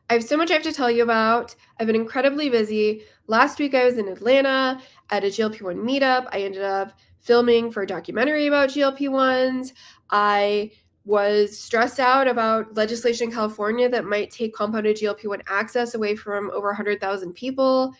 I have so much I have to tell you about. I've been incredibly busy. Last week I was in Atlanta at a GLP-1 meetup. I ended up filming for a documentary about GLP-1s. I was stressed out about legislation in California that might take compounded GLP-1 access away from over 100,000 people.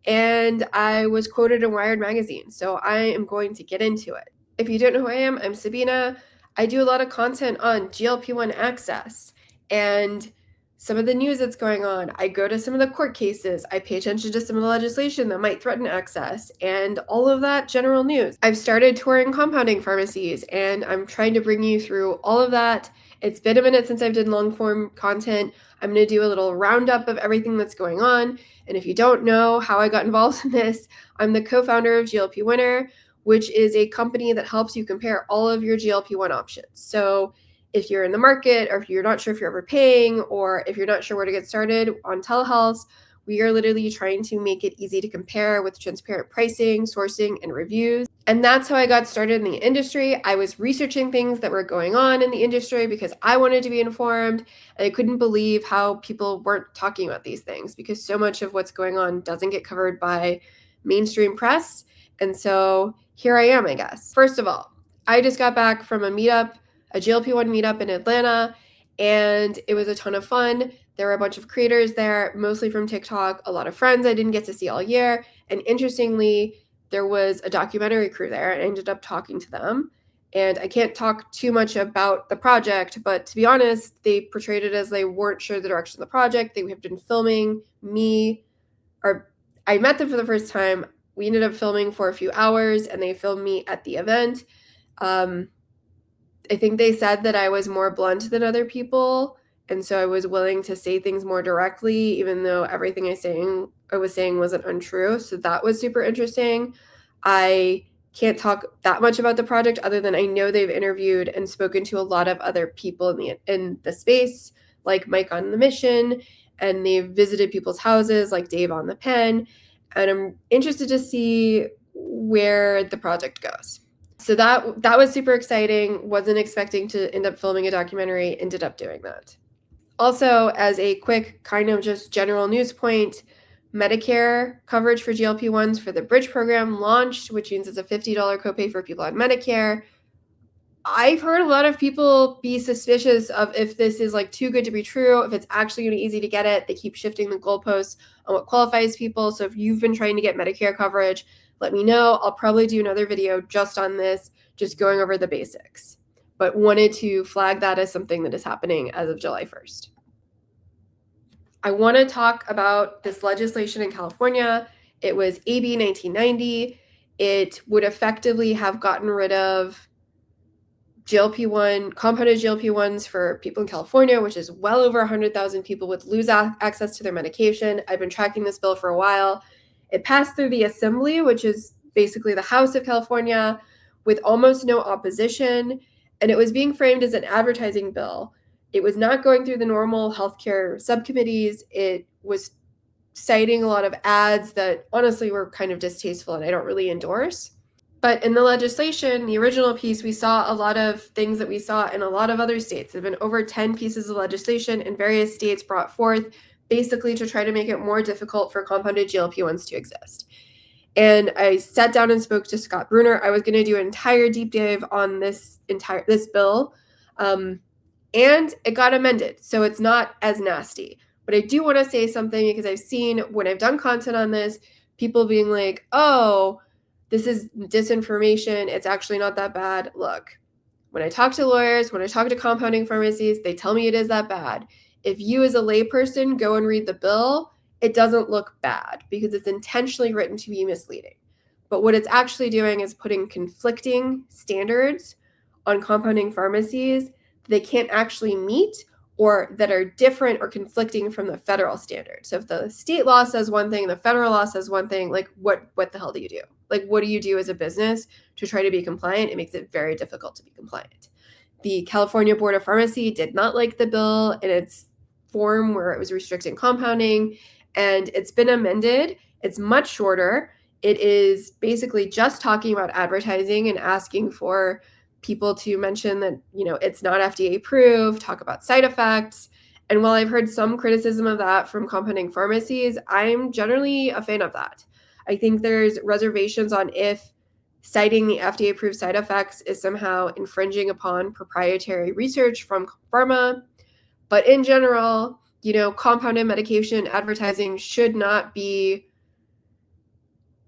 And I was quoted in Wired magazine. So I am going to get into it. If you don't know who I am, I'm Sabina. I do a lot of content on GLP-1 access and some of the news that's going on. I go to some of the court cases. I pay attention to some of the legislation that might threaten access and all of that general news. I've started touring compounding pharmacies and I'm trying to bring you through all of that. It's been a minute since I've done long form content. I'm going to do a little roundup of everything that's going on. And if you don't know how I got involved in this, I'm the co-founder of GLP Winner, which is a company that helps you compare all of your GLP-1 options. So if you're in the market, or if you're not sure if you're overpaying, or if you're not sure where to get started on telehealth, we are literally trying to make it easy to compare with transparent pricing, sourcing, and reviews. And that's how I got started in the industry. I was researching things that were going on in the industry because I wanted to be informed, and I couldn't believe how people weren't talking about these things because so much of what's going on doesn't get covered by mainstream press. And so here I am, I guess. First of all, I just got back from a meetup, a GLP-1 meetup in Atlanta, and it was a ton of fun. There were a bunch of creators there, mostly from TikTok, a lot of friends I didn't get to see all year. And interestingly, there was a documentary crew there, and I ended up talking to them. And I can't talk too much about the project, but to be honest, they portrayed it as they weren't sure the direction of the project. They have been filming I met them for the first time. We ended up filming for a few hours, and they filmed me at the event. I think they said that I was more blunt than other people, and so I was willing to say things more directly, even though everything I was saying wasn't untrue. So that was super interesting. I can't talk that much about the project other than I know they've interviewed and spoken to a lot of other people in the space, like Mike on the Mission, and they've visited people's houses, like Dave on the Pen, and I'm interested to see where the project goes. So that was super exciting. Wasn't expecting to end up filming a documentary, ended up doing that. Also, as a quick kind of just general news point, Medicare coverage for GLP-1s for the Bridge program launched, which means it's a $50 copay for people on Medicare. I've heard a lot of people be suspicious of if this is like too good to be true, if it's actually going to be easy to get it. They keep shifting the goalposts on what qualifies people. So if you've been trying to get Medicare coverage, let me know. I'll probably do another video just on this, just going over the basics, but wanted to flag that as something that is happening as of July 1st. I want to talk about this legislation in California. It was AB 1990. It would effectively have gotten rid of compounded GLP-1s for people in California, which is well over 100,000 people would lose access to their medication. I've been tracking this bill for a while. It passed through the Assembly, which is basically the House of California, with almost no opposition, and it was being framed as an advertising bill. It was not going through the normal healthcare subcommittees. It was citing a lot of ads that honestly were kind of distasteful and I don't really endorse. But in the legislation, the original piece, we saw a lot of things that we saw in a lot of other states. There have been over 10 pieces of legislation in various states brought forth basically to try to make it more difficult for compounded GLP-1s to exist. And I sat down and spoke to Scott Bruner. I was going to do an entire deep dive on this bill, and it got amended, so it's not as nasty. But I do want to say something because I've seen when I've done content on this, people being like, oh, this is disinformation. It's actually not that bad. Look, when I talk to lawyers, when I talk to compounding pharmacies, they tell me it is that bad. If you as a layperson go and read the bill, it doesn't look bad because it's intentionally written to be misleading. But what it's actually doing is putting conflicting standards on compounding pharmacies that they can't actually meet or that are different or conflicting from the federal standard. So if the state law says one thing, the federal law says one thing, like what the hell do you do? Like, what do you do as a business to try to be compliant? It makes it very difficult to be compliant. The California Board of Pharmacy did not like the bill in its form where it was restricting compounding, and it's been amended. It's much shorter. It is basically just talking about advertising and asking for people to mention that, it's not FDA approved, talk about side effects, And while I've heard some criticism of that from compounding pharmacies, I'm generally a fan of that. I think there's reservations on if citing the FDA approved side effects is somehow infringing upon proprietary research from pharma. But in general, compounded medication advertising should not be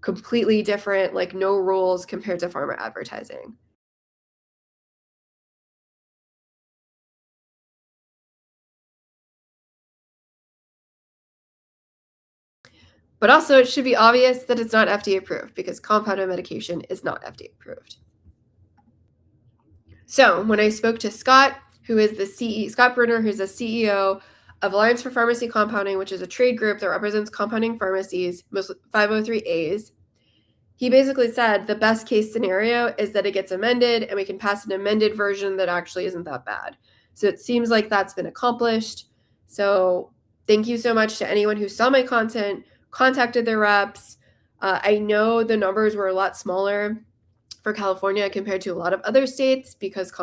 completely different, like no rules compared to pharma advertising. But also, it should be obvious that it's not FDA approved because compounded medication is not FDA approved. So, when I spoke to Scott, who is the CEO, Scott Brunner, who's the CEO of Alliance for Pharmacy Compounding, which is a trade group that represents compounding pharmacies, most 503As, he basically said the best case scenario is that it gets amended and we can pass an amended version that actually isn't that bad. So it seems like that's been accomplished. So thank you so much to anyone who saw my content, contacted their reps. I know the numbers were a lot smaller for California compared to a lot of other states because fewer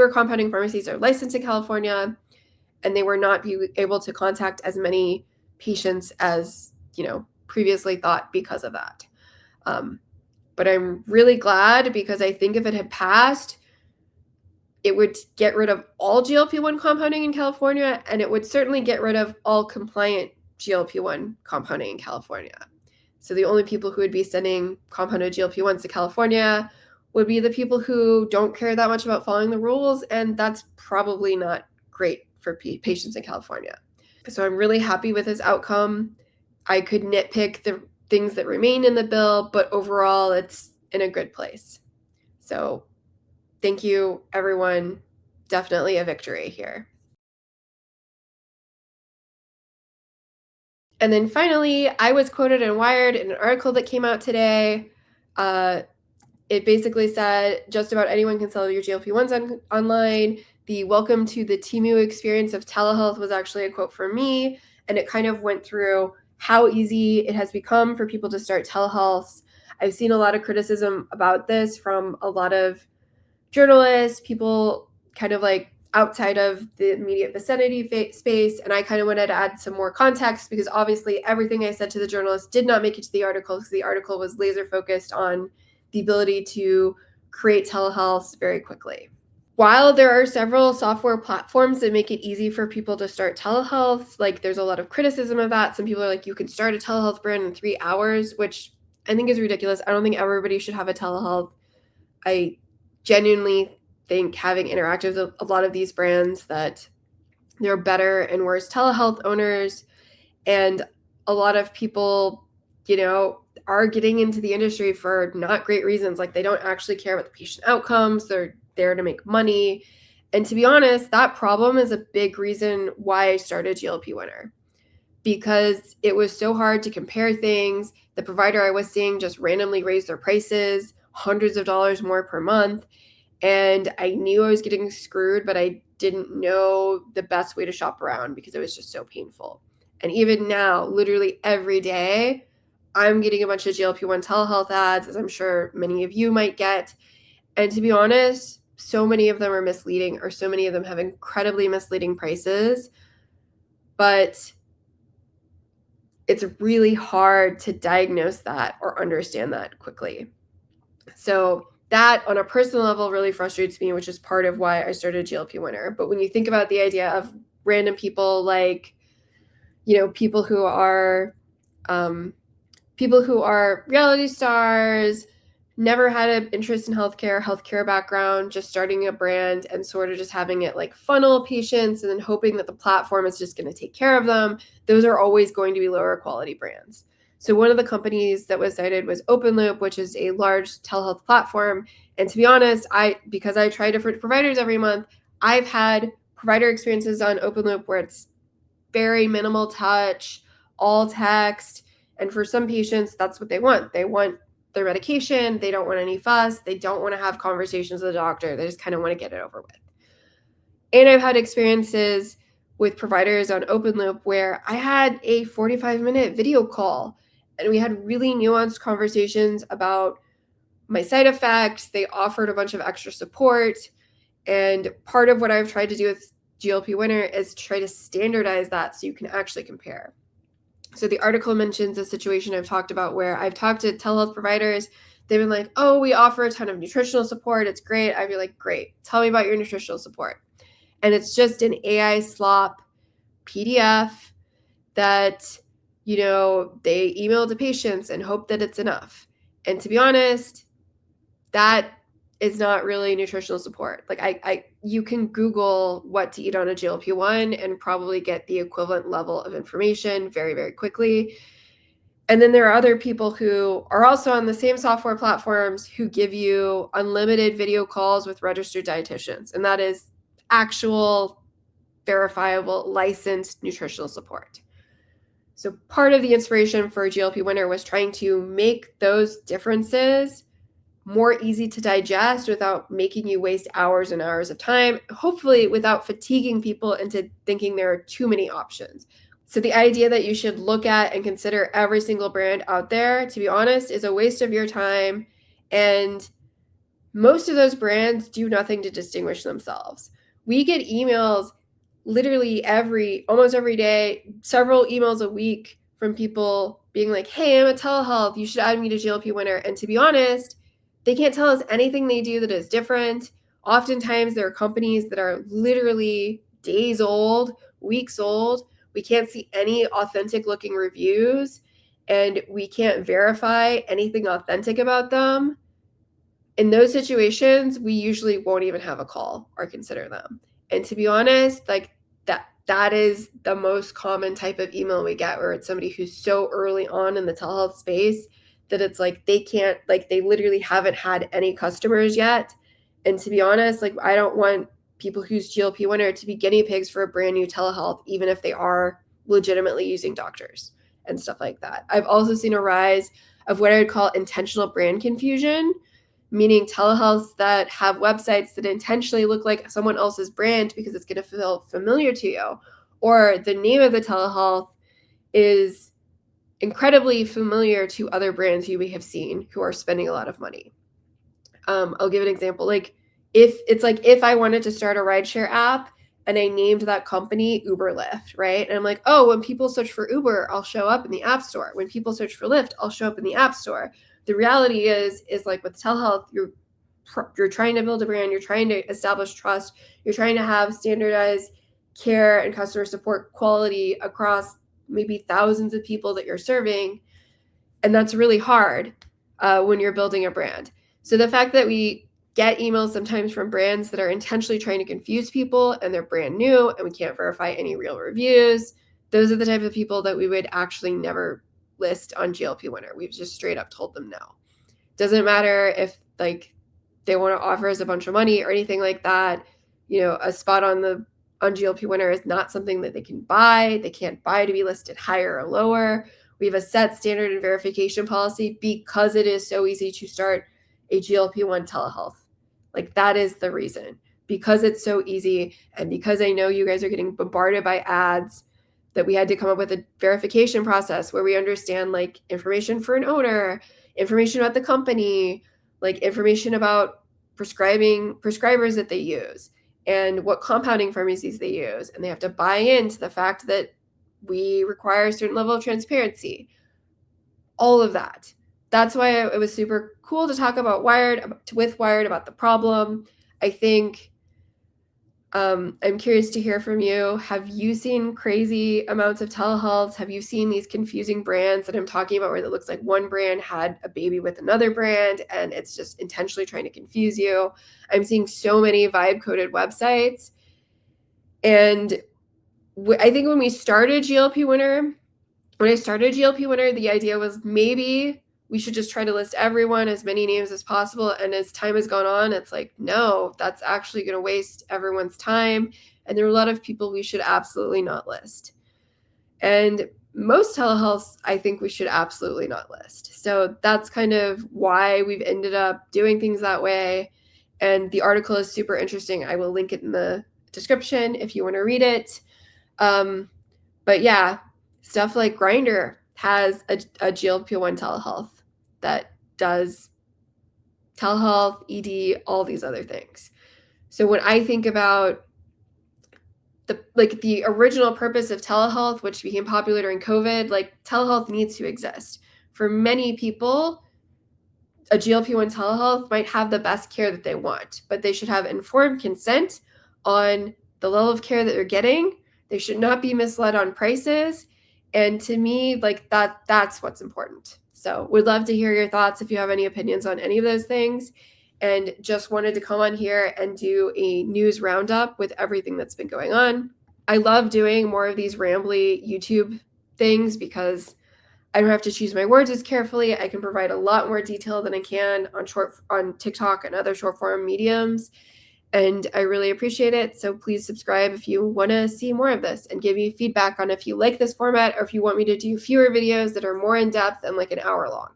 compounding pharmacies are licensed in California, and they were not able to contact as many patients as, previously thought because of that. But I'm really glad because I think if it had passed, it would get rid of all GLP-1 compounding in California, and it would certainly get rid of all compliant GLP-1 compounding in California. So the only people who would be sending compounded GLP-1s to California would be the people who don't care that much about following the rules, and that's probably not great for patients in California. So I'm really happy with this outcome. I could nitpick the things that remain in the bill, but overall it's in a good place. So thank you, everyone. Definitely a victory here. And then finally, I was quoted in Wired in an article that came out today. Uh, it basically said just about anyone can sell your GLP-1s online. The welcome to the Timu experience of telehealth was actually a quote from me, and it kind of went through how easy it has become for people to start telehealth. I've seen a lot of criticism about this from a lot of journalists, people kind of like outside of the immediate vicinity space. And I kind of wanted to add some more context because obviously everything I said to the journalist did not make it to the article because the article was laser focused on the ability to create telehealth very quickly. While there are several software platforms that make it easy for people to start telehealth, like there's a lot of criticism of that. Some people are like, you can start a telehealth brand in 3 hours, which I think is ridiculous. I don't think everybody should have a telehealth. I genuinely think having interacted with a lot of these brands that there are better and worse telehealth owners, and a lot of people, are getting into the industry for not great reasons. Like they don't actually care about the patient outcomes. They're there to make money. And to be honest, that problem is a big reason why I started GLP Winner because it was so hard to compare things. The provider I was seeing just randomly raised their prices hundreds of dollars more per month. And I knew I was getting screwed, but I didn't know the best way to shop around because it was just so painful. And even now, literally every day, I'm getting a bunch of GLP-1 telehealth ads, as I'm sure many of you might get. And to be honest, so many of them are misleading, or so many of them have incredibly misleading prices. But it's really hard to diagnose that or understand that quickly. So that on a personal level really frustrates me, which is part of why I started GLP Winner. But when you think about the idea of random people like, people who are reality stars, never had an interest in healthcare background, just starting a brand and sort of just having it like funnel patients and then hoping that the platform is just going to take care of them, those are always going to be lower quality brands. So one of the companies that was cited was OpenLoop, which is a large telehealth platform. And to be honest, because I try different providers every month, I've had provider experiences on OpenLoop where it's very minimal touch, all text. And for some patients, that's what they want. They want their medication. They don't want any fuss. They don't want to have conversations with the doctor. They just kind of want to get it over with. And I've had experiences with providers on OpenLoop where I had a 45-minute video call and we had really nuanced conversations about my side effects. They offered a bunch of extra support. And part of what I've tried to do with GLP winner is try to standardize that so you can actually compare. So the article mentions a situation I've talked about where I've talked to telehealth providers. They've been like, oh, we offer a ton of nutritional support. It's great. I'd be like, great. Tell me about your nutritional support. And it's just an AI slop PDF that, they email to patients and hope that it's enough. And to be honest, that is not really nutritional support. Like you can Google what to eat on a GLP-1 and probably get the equivalent level of information very, very quickly. And then there are other people who are also on the same software platforms who give you unlimited video calls with registered dietitians. And that is actual, verifiable, licensed nutritional support. So part of the inspiration for GLP Winner was trying to make those differences more easy to digest without making you waste hours and hours of time, hopefully without fatiguing people into thinking there are too many options. So the idea that you should look at and consider every single brand out there, to be honest, is a waste of your time. And most of those brands do nothing to distinguish themselves. We get emails literally almost every day, several emails a week from people being like, hey, I'm a telehealth. You should add me to GLP Winner. And to be honest, they can't tell us anything they do that is different. Oftentimes, there are companies that are literally days old, weeks old. We can't see any authentic looking reviews, and we can't verify anything authentic about them. In those situations, we usually won't even have a call or consider them. And to be honest, like that is the most common type of email we get, where it's somebody who's so early on in the telehealth space that it's like they literally haven't had any customers yet. And to be honest, like I don't want people whose GLP winner to be guinea pigs for a brand new telehealth, even if they are legitimately using doctors and stuff like that. I've also seen a rise of what I would call intentional brand confusion, meaning telehealths that have websites that intentionally look like someone else's brand because it's going to feel familiar to you, or the name of the telehealth is incredibly familiar to other brands you may have seen who are spending a lot of money. I'll give an example. Like if I wanted to start a rideshare app and I named that company Uber Lyft, right? And I'm like, oh, when people search for Uber, I'll show up in the App Store. When people search for Lyft, I'll show up in the App Store. The reality is like with telehealth, you're trying to build a brand, you're trying to establish trust, you're trying to have standardized care and customer support quality across maybe thousands of people that you're serving. And that's really hard when you're building a brand. So the fact that we get emails sometimes from brands that are intentionally trying to confuse people and they're brand new and we can't verify any real reviews, those are the type of people that we would actually never list on GLP Winner. We've just straight up told them no. Doesn't matter if like they want to offer us a bunch of money or anything like that. A spot on GLP Winner is not something that they can buy. They can't buy to be listed higher or lower. We have a set standard and verification policy because it is so easy to start a GLP-1 telehealth. Like that is the reason, because it's so easy. And because I know you guys are getting bombarded by ads, that we had to come up with a verification process where we understand like information for an owner, information about the company, like information about prescribers that they use and what compounding pharmacies they use. And they have to buy into the fact that we require a certain level of transparency. All of that. That's why it was super cool to talk about Wired about the problem. I think I'm curious to hear from you. Have you seen crazy amounts of telehealth? Have you seen these confusing brands that I'm talking about where it looks like one brand had a baby with another brand and it's just intentionally trying to confuse you? I'm seeing so many vibe-coded websites. And I think when I started GLP Winner, the idea was maybe we should just try to list everyone, as many names as possible. And as time has gone on, it's like, no, that's actually going to waste everyone's time. And there are a lot of people we should absolutely not list. And most telehealths, I think we should absolutely not list. So that's kind of why we've ended up doing things that way. And the article is super interesting. I will link it in the description if you want to read it. But yeah, stuff like Grindr has a GLP-1 telehealth that does telehealth, ED, all these other things. So when I think about the original purpose of telehealth, which became popular during COVID, like telehealth needs to exist. For many people, a GLP-1 telehealth might have the best care that they want, but they should have informed consent on the level of care that they're getting. They should not be misled on prices. And to me, like that's what's important. So would love to hear your thoughts if you have any opinions on any of those things. And just wanted to come on here and do a news roundup with everything that's been going on. I love doing more of these rambly YouTube things because I don't have to choose my words as carefully. I can provide a lot more detail than I can on TikTok and other short form mediums. And I really appreciate it. So please subscribe if you want to see more of this and give me feedback on if you like this format or if you want me to do fewer videos that are more in depth and like an hour long.